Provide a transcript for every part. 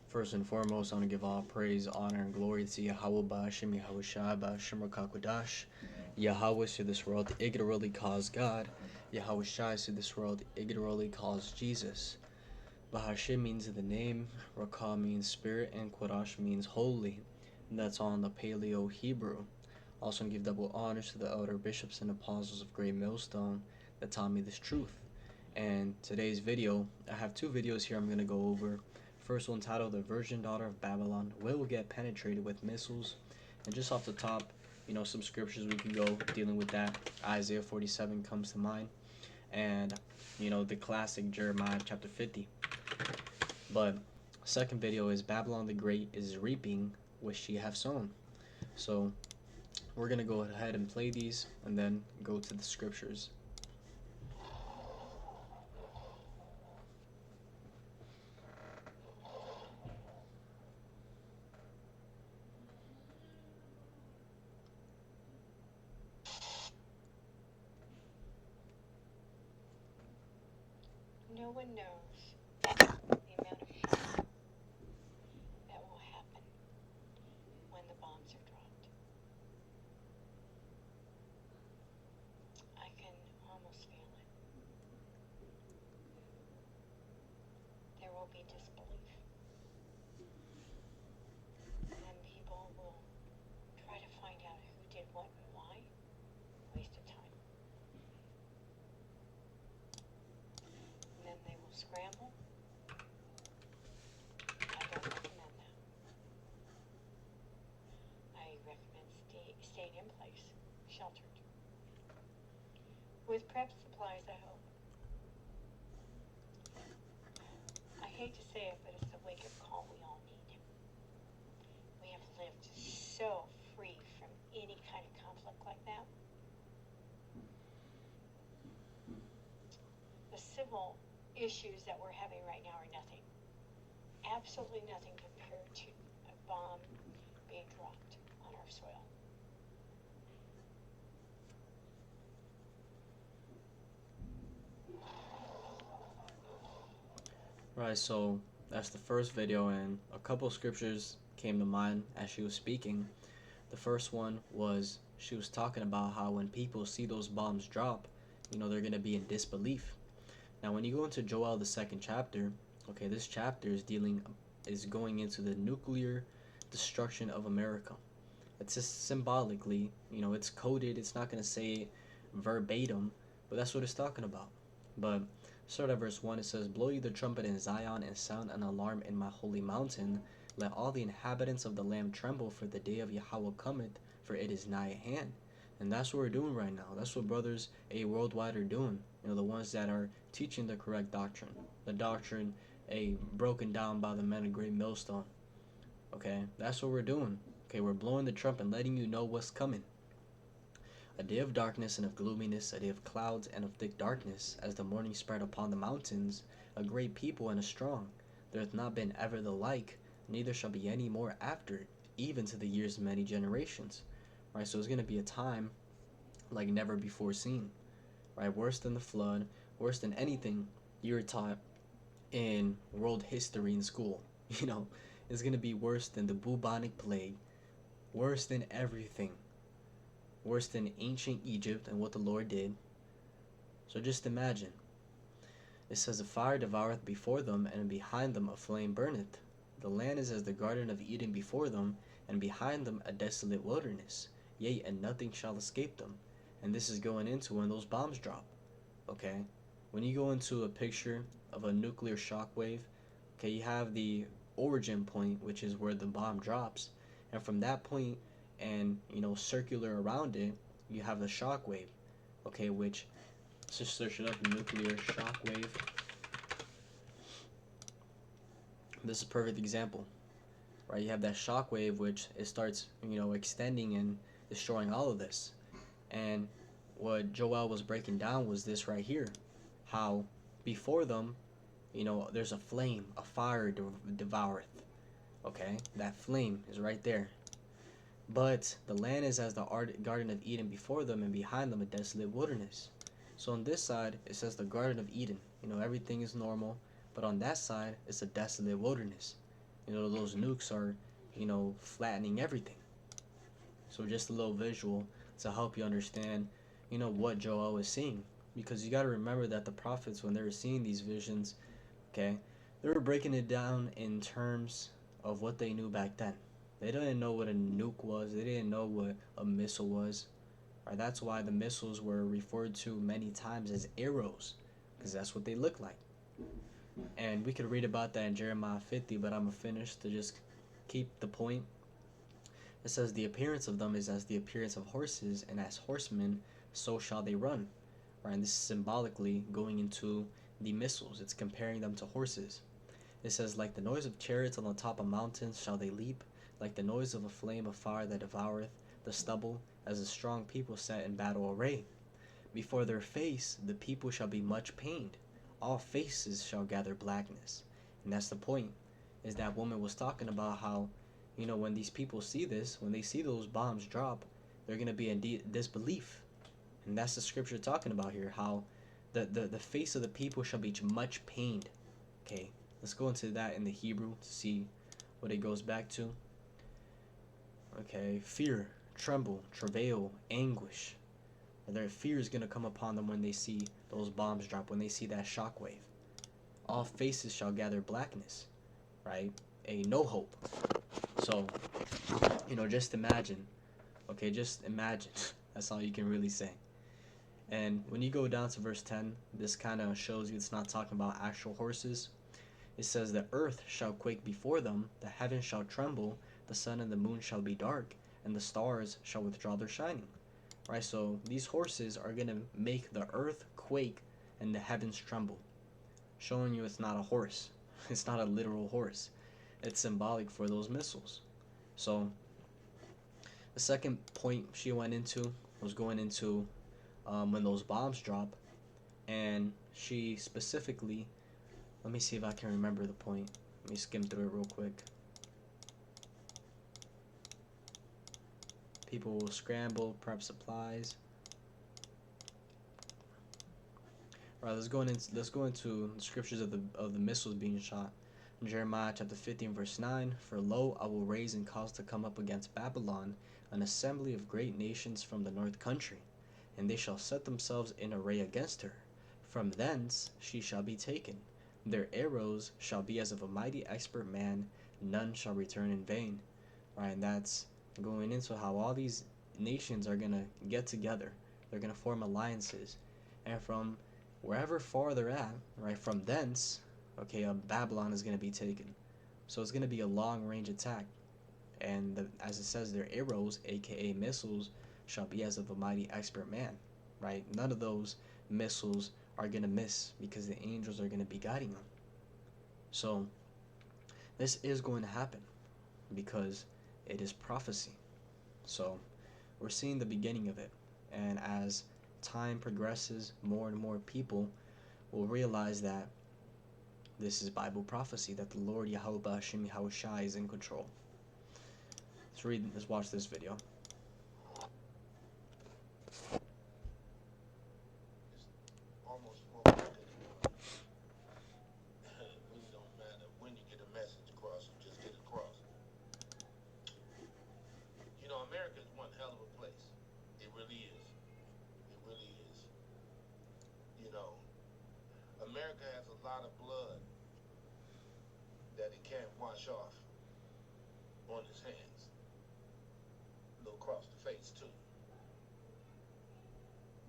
First and foremost, I want to give all praise, honor, and glory to Yahweh Ba'ashem Yahushua Ba'ashem Rakakwadash. Yahweh to this world ignorantly calls God. Yahweh Shai to this world ignorantly calls Jesus. Bahashem means the name, Rakah means spirit, and Quadash means holy. And that's all in the Paleo Hebrew. Also, give double honors to the elder bishops and apostles of Great Millstone that taught me this truth. And today's video, I have two videos here I'm going to go over. First one titled The Virgin Daughter of Babylon Will Get Penetrated with Missiles. And just off the top, some scriptures we can go dealing with that. Isaiah 47 comes to mind. And, the classic Jeremiah chapter 50. But second video is Babylon the Great is reaping what she have sown. So we're going to go ahead and play these and then go to the scriptures. No one knows the amount of pain that will happen when the bombs are dropped. I can almost feel it. There will be disbelief. And people will try to find out who did what and why. Waste of time. And then they will scramble. I don't recommend that. I recommend staying in place, sheltered. With prep supplies, I hope. I hate to say it, but it's the wake-up call we all need. We have lived so free from any kind of conflict like that. The civil issues that we're having right now are nothing. Absolutely nothing compared to a bomb being dropped on our soil. Right, so that's the first video, and a couple scriptures came to mind as she was speaking. The first one was she was talking about how when people see those bombs drop, they're going to be in disbelief. Now, when you go into Joel, the second chapter, okay, this chapter is going into the nuclear destruction of America. It's just symbolically, it's coded. It's not going to say it verbatim, but that's what it's talking about. But start at verse 1, it says, Blow ye the trumpet in Zion, and sound an alarm in my holy mountain. Let all the inhabitants of the land tremble, for the day of Yahweh cometh, for it is nigh at hand. And that's what we're doing right now. That's what brothers worldwide are doing. The ones that are teaching the correct doctrine. The doctrine broken down by the men of Great Millstone. Okay, that's what we're doing. Okay, we're blowing the trumpet, letting you know what's coming. A day of darkness and of gloominess, a day of clouds and of thick darkness, as the morning spread upon the mountains, a great people and a strong. There hath not been ever the like, neither shall be any more after it, even to the years of many generations. Right, so it's going to be a time like never before seen. Right, worse than the flood, worse than anything you were taught in world history in school. It's going to be worse than the bubonic plague, worse than everything. Worse than ancient Egypt and what the Lord did. So just imagine. It says, a fire devoureth before them, and behind them a flame burneth. The land is as the garden of Eden before them, and behind them a desolate wilderness. Yea, and nothing shall escape them. And this is going into when those bombs drop. Okay? When you go into a picture of a nuclear shock wave, okay, you have the origin point, which is where the bomb drops. And from that point, and circular around it, you have the shock wave, okay, which, just search it up, nuclear shock wave. This is a perfect example, right? You have that shock wave, which it starts extending and destroying all of this. And what Joel was breaking down was this right here, how before them, there's a flame, a fire devoureth. Okay, that flame is right there. But the land is as the Garden of Eden before them, and behind them a desolate wilderness. So on this side, it says the Garden of Eden. Everything is normal. But on that side, it's a desolate wilderness. those nukes are, flattening everything. So just a little visual to help you understand, what Joel was seeing. Because you got to remember that the prophets, when they were seeing these visions, okay, they were breaking it down in terms of what they knew back then. They didn't know what a nuke was. They didn't know what a missile was. Right? That's why the missiles were referred to many times as arrows, because that's what they look like. And we could read about that in Jeremiah 50, but I'm going to finish to just keep the point. It says, the appearance of them is as the appearance of horses, and as horsemen, so shall they run. Right? And this is symbolically going into the missiles. It's comparing them to horses. It says, like the noise of chariots on the top of mountains shall they leap, like the noise of a flame of fire that devoureth the stubble, as a strong people set in battle array. Before their face the people shall be much pained. All faces shall gather blackness. And that's the point, is that woman was talking about how, when these people see this, when they see those bombs drop, they're going to be in disbelief. And that's the scripture talking about here, how the face of the people shall be much pained. Okay, let's go into that in the Hebrew to see what it goes back to. Okay, fear, tremble, travail, anguish. Their fear is going to come upon them when they see those bombs drop, when they see that shockwave. All faces shall gather blackness, right? A no hope. So, just imagine. Okay, just imagine. That's all you can really say. And when you go down to verse 10, this kind of shows you it's not talking about actual horses. It says, the earth shall quake before them, the heavens shall tremble, the sun and the moon shall be dark, and the stars shall withdraw their shining. Right, so these horses are going to make the earth quake and the heavens tremble, showing you it's not a horse. It's not a literal horse. It's symbolic for those missiles. So the second point she went into was going into when those bombs drop, and she specifically, let me see if I can remember the point. Let me skim through it real quick. People will scramble, prep supplies. All right, let's go into the scriptures of the missiles being shot. In Jeremiah chapter 15, verse 9, for lo, I will raise and cause to come up against Babylon an assembly of great nations from the north country, and they shall set themselves in array against her. From thence she shall be taken. Their arrows shall be as of a mighty expert man, none shall return in vain. Right, and that's going into how all these nations are going to get together. They're going to form alliances. And from wherever far they're at, right, from thence, okay, Babylon is going to be taken. So it's going to be a long-range attack. And as it says, their arrows, aka missiles, shall be as of a mighty expert man, right? None of those missiles are going to miss because the angels are going to be guiding them. So this is going to happen because it is prophecy. So we're seeing the beginning of it. And as time progresses, more and more people will realize that this is Bible prophecy, that the Lord Yahweh Hashem Yahushai is in control. Let's watch this video. Almost more complicated. It really don't matter when you get a message across, you just get it across. America is one hell of a place. It really is. It really is. America has a lot of blood that it can't wash off on its hands. A little across the face, too.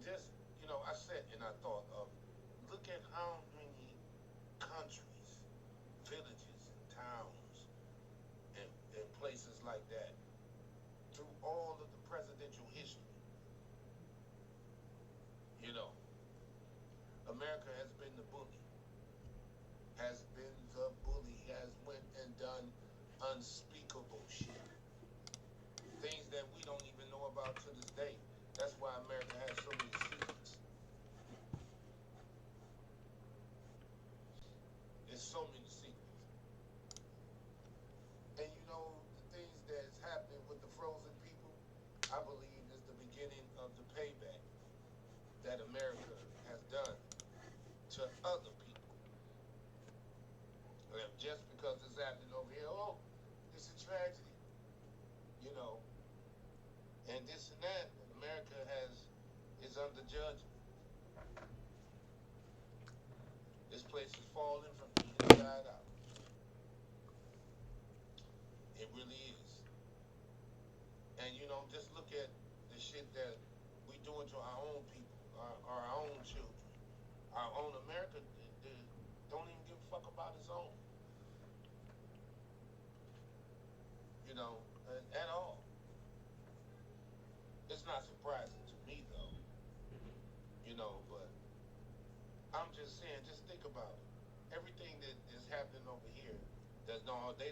Just, I sat and I thought of, look at how many countries, villages, and towns, and places like that, through all of the presidential history. America has been the bully. Has been the bully. Has went and done unspeakable shit. Things that we don't even know about to this day. That's why America has so many secrets. There's so many secrets. And the things that's happening with the frozen people, I believe is the beginning of the payback that America has done to other people. And just because it's happening over here, oh, It's a tragedy, you know. And this and that, America is under judgment. This place is falling from the inside out. It really is. And you know, just look at the shit that we doing to our own people, our own children, our own America. Don't even give a fuck about its own. You know, at all. It's not surprising to me though. You know, but I'm just saying, just think about it. Everything that is happening over here, they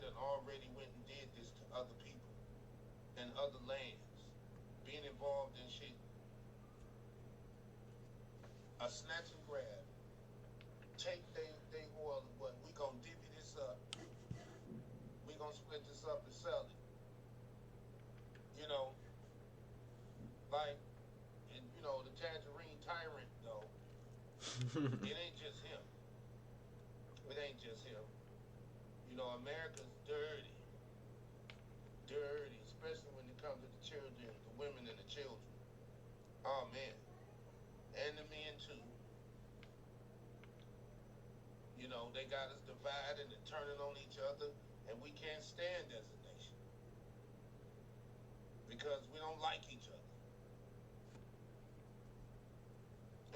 done already went and did this to other people in other lands, being involved in shit. A snatch and grab. Take they oil and what? We gonna divvy this up. We gonna split this up and sell it. You know, like, and you know, the Tangerine Tyrant though. It ain't just him. It ain't just him. You know, America's dirty. Dirty, especially when it comes to the children, the women and the children. Oh man. And the men too. You know, they got us divided and turning on each other, and we can't stand as a nation. Because we don't like each other.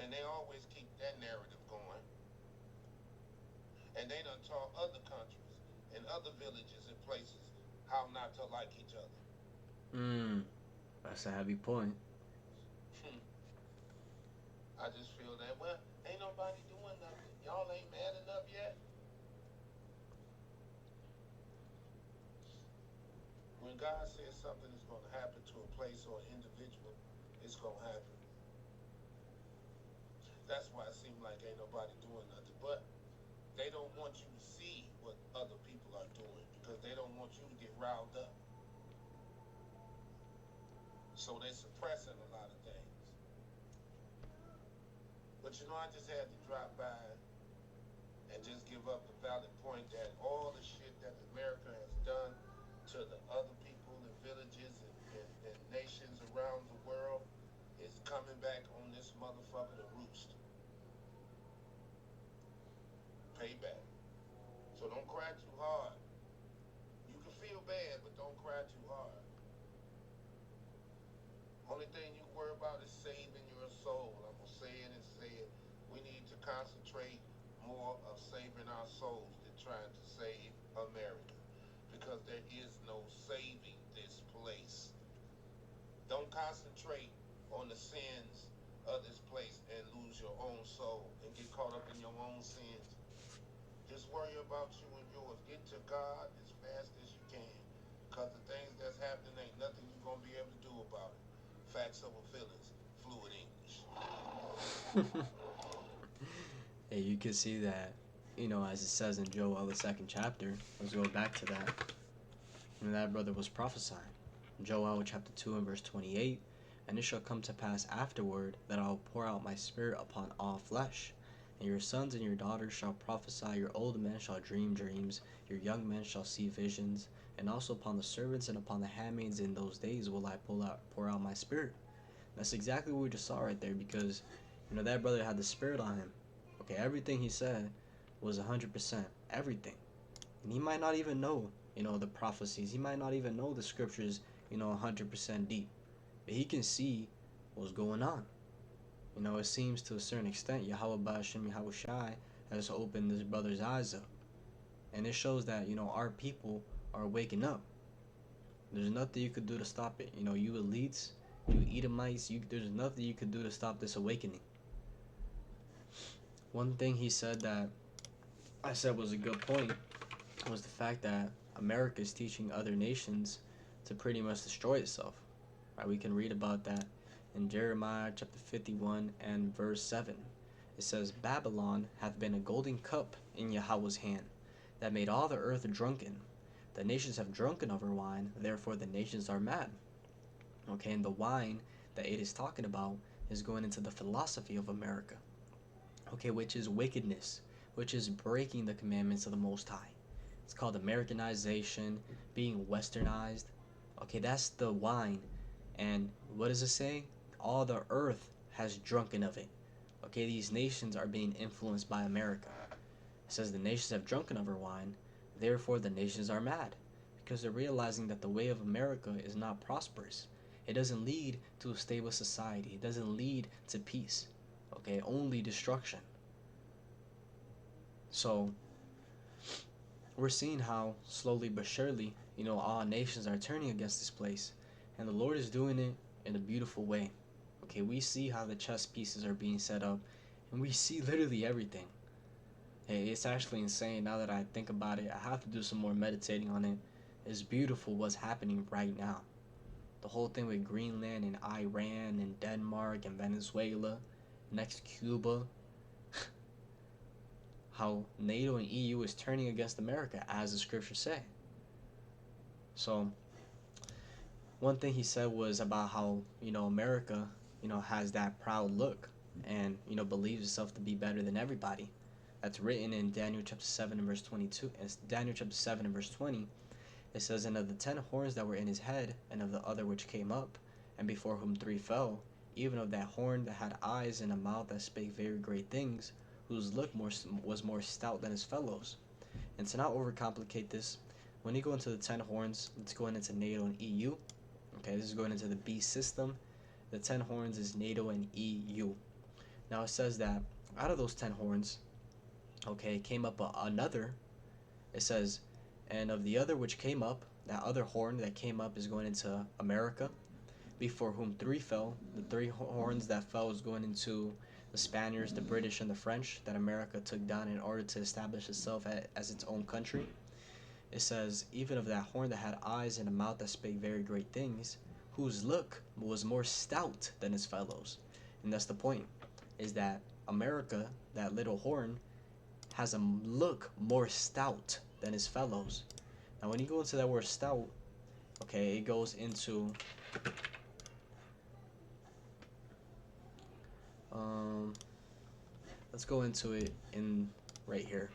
And they always keep that narrative going. And they done taught other countries and other villages and places how not to like each other. That's a heavy point. I just feel that, well, ain't nobody doing nothing. Y'all ain't mad enough yet. When God says something is going to happen to a place or an individual, it's going to happen. That's why it seems like ain't nobody doing nothing. But they don't want you to see what other people are doing because they don't want you to get riled up. So they're suppressing a lot of things. But you know, I just had to drop by and just give up the valid point that all the shit that America has done to the other people and villages and nations around the world is coming back on this motherfucker to roost. Payback. So don't cry too hard. You can feel bad, but don't cry too hard. Only thing you worry about is saving your soul. I'm gonna say it and say it. We need to concentrate more of saving our souls than trying to save America. Because there is no saving this place. Don't concentrate on the sins of this place and lose your own soul and get caught up in your own sins. Just worry about you and yours. Get to God as fast as you can. Because the things that's happening ain't nothing you're going to be able to do about it. Facts over feelings. Fluid English. Hey, you can see that, you know, as it says in Joel, the 2nd chapter. Let's go back to that. And that brother was prophesying. Joel chapter 2 and verse 28. And it shall come to pass afterward that I will pour out my spirit upon all flesh. And your sons and your daughters shall prophesy, your old men shall dream dreams, your young men shall see visions, and also upon the servants and upon the handmaids in those days will I pour out my spirit. That's exactly what we just saw right there, because, you know, that brother had the spirit on him. Okay, everything he said was 100%, everything. And he might not even know, you know, the prophecies. He might not even know the scriptures, you know, 100% deep. But he can see what's going on. You know, it seems to a certain extent, Yahweh Ba'ashem Yahushai has opened this brother's eyes up. And it shows that, you know, our people are waking up. There's nothing you could do to stop it. You know, you elites, you Edomites, there's nothing you could do to stop this awakening. One thing he said that I said was a good point was the fact that America is teaching other nations to pretty much destroy itself. Right? We can read about that in Jeremiah chapter 51 and verse 7. It says, Babylon hath been a golden cup in Yahweh's hand, that made all the earth drunken. The nations have drunken of her wine, therefore the nations are mad. Okay, and the wine that it is talking about is going into the philosophy of America. Okay, which is wickedness, which is breaking the commandments of the Most High. It's called Americanization, being westernized. Okay, that's the wine. And what does it say? All the earth has drunken of it. Okay, these nations are being influenced by America. It says the nations have drunken of her wine, therefore the nations are mad. Because they're realizing that the way of America is not prosperous. It doesn't lead to a stable society. It doesn't lead to peace. Okay, only destruction. So we're seeing how slowly but surely, all nations are turning against this place. And the Lord is doing it in a beautiful way. Okay, we see how the chess pieces are being set up, and we see literally everything. Hey, it's actually insane now that I think about it. I have to do some more meditating on it. It's beautiful what's happening right now. The whole thing with Greenland and Iran and Denmark and Venezuela, next Cuba. How NATO and EU is turning against America, as the scriptures say. So, one thing he said was about how, America, has that proud look and, believes itself to be better than everybody. That's written in Daniel chapter 7 and verse 22. And Daniel chapter 7 and verse 20, it says, "And of the 10 horns that were in his head, and of the other which came up, and before whom 3 fell, even of that horn that had eyes and a mouth that spake very great things, whose look was more stout than his fellows." And to not overcomplicate this, when you go into the 10 horns, it's going into NATO and EU. Okay, this is going into the beast system. The 10 horns is NATO and EU. Now it says that out of those 10 horns, okay, came up another. It says, "And of the other which came up," that other horn that came up is going into America, "before whom 3 fell." The 3 horns that fell is going into the Spaniards, the British, and the French that America took down in order to establish itself as its own country. It says, "Even of that horn that had eyes and a mouth that spake very great things, whose look was more stout than his fellows." And that's the point, is that America, that little horn, has a look more stout than his fellows. Now when you go into that word stout, okay, it goes into let's go into it in right here.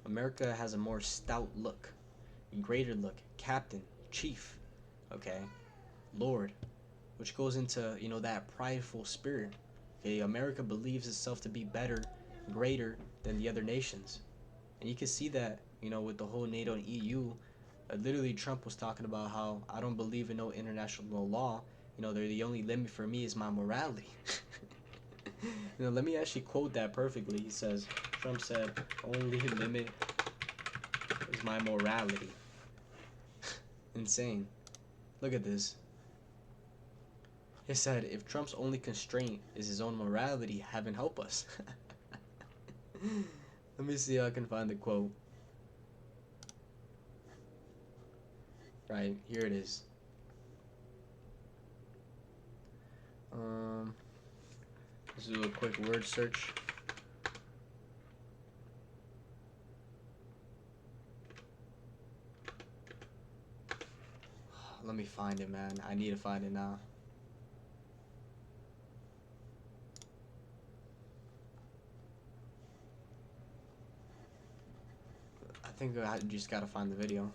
America has a more stout look, greater look, captain, chief, okay, Lord, which goes into, that prideful spirit. Okay, America believes itself to be better, greater than the other nations. And you can see that, with the whole NATO and EU. Literally, Trump was talking about how I don't believe in no international law. They're the only limit for me is my morality. Let me actually quote that perfectly. He says, Trump said, "Only limit is my morality." Insane. Look at this. It said, if Trump's only constraint is his own morality, heaven help us. Let me see if I can find the quote. Right, here it is. Let's do a quick word search. Let me find it, man. I need to find it now. I think I just gotta find the video.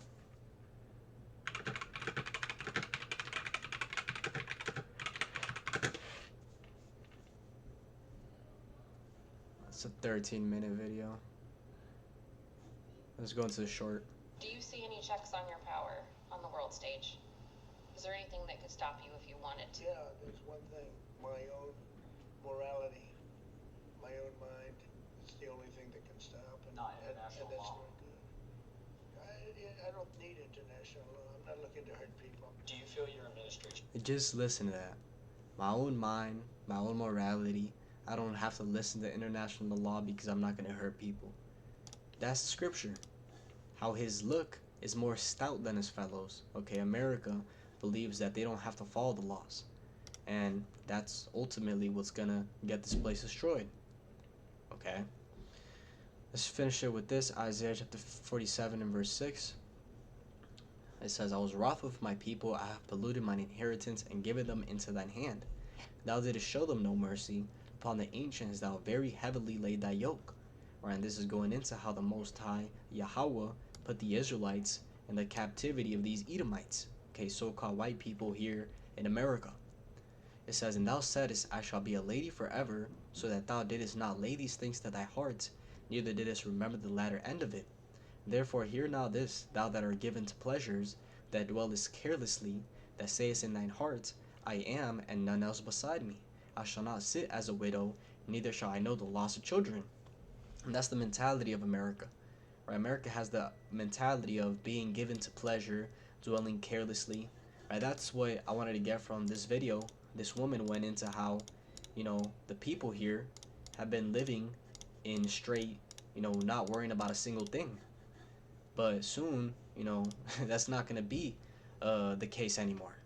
It's a 13-minute video. Let's go into the short. Do you see any checks on your power on the world stage? Is there anything that could stop you if you wanted to? Yeah, there's one thing. My own morality, my own mind. It's the only thing that can stop. Not international and that's law. not good. I don't need international law. I'm not looking to hurt people. Do you feel your administration? Just listen to that. My own mind, my own morality. I don't have to listen to international law because I'm not going to hurt people. That's the scripture. How his look is more stout than his fellows. Okay, America believes that they don't have to follow the laws. And that's ultimately what's going to get this place destroyed. Okay? Let's finish it with this. Isaiah chapter 47 and verse 6. It says, "I was wroth with my people, I have polluted mine inheritance, and given them into thine hand. Thou didst show them no mercy. Upon the ancients thou very heavily laid thy yoke. right? And this is going into how the Most High Yahweh put the Israelites in the captivity of these Edomites, okay, so-called white people here in America. It says, "And thou saidst, I shall be a lady forever, so that thou didst not lay these things to thy heart, neither didst remember the latter end of it. Therefore hear now this, thou that art given to pleasures, that dwellest carelessly, that sayest in thine heart, I am, and none else beside me. I shall not sit as a widow, neither shall I know the loss of children." And that's the mentality of America. Right? America has the mentality of being given to pleasure, dwelling carelessly. Right? That's what I wanted to get from this video. This woman went into how, the people here have been living in straight, not worrying about a single thing. But soon, that's not going to be the case anymore.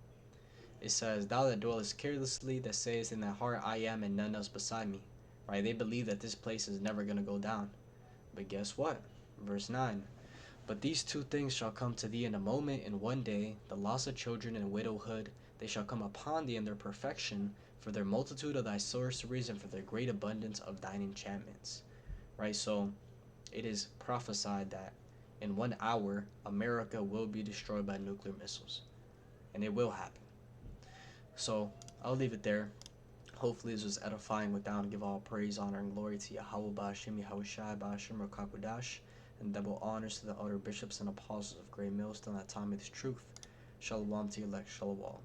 It says, "Thou that dwellest carelessly, that sayest in thy heart, I am, and none else beside me." Right? They believe that this place is never going to go down. But guess what? Verse 9. "But these two things shall come to thee in a moment, in one day, the loss of children and widowhood. They shall come upon thee in their perfection, for their multitude of thy sorceries, and for their great abundance of thine enchantments." Right? So it is prophesied that in 1 hour, America will be destroyed by nuclear missiles. And it will happen. So I'll leave it there. Hopefully this was edifying. With that, give all praise, honor, and glory to Yahweh Ba'ashem, Yahushai Ba'ashem, Rakakudash, and double honors to the elder bishops and apostles of Great Millstone that taught me this truth. Shalom to your elect, Shalom.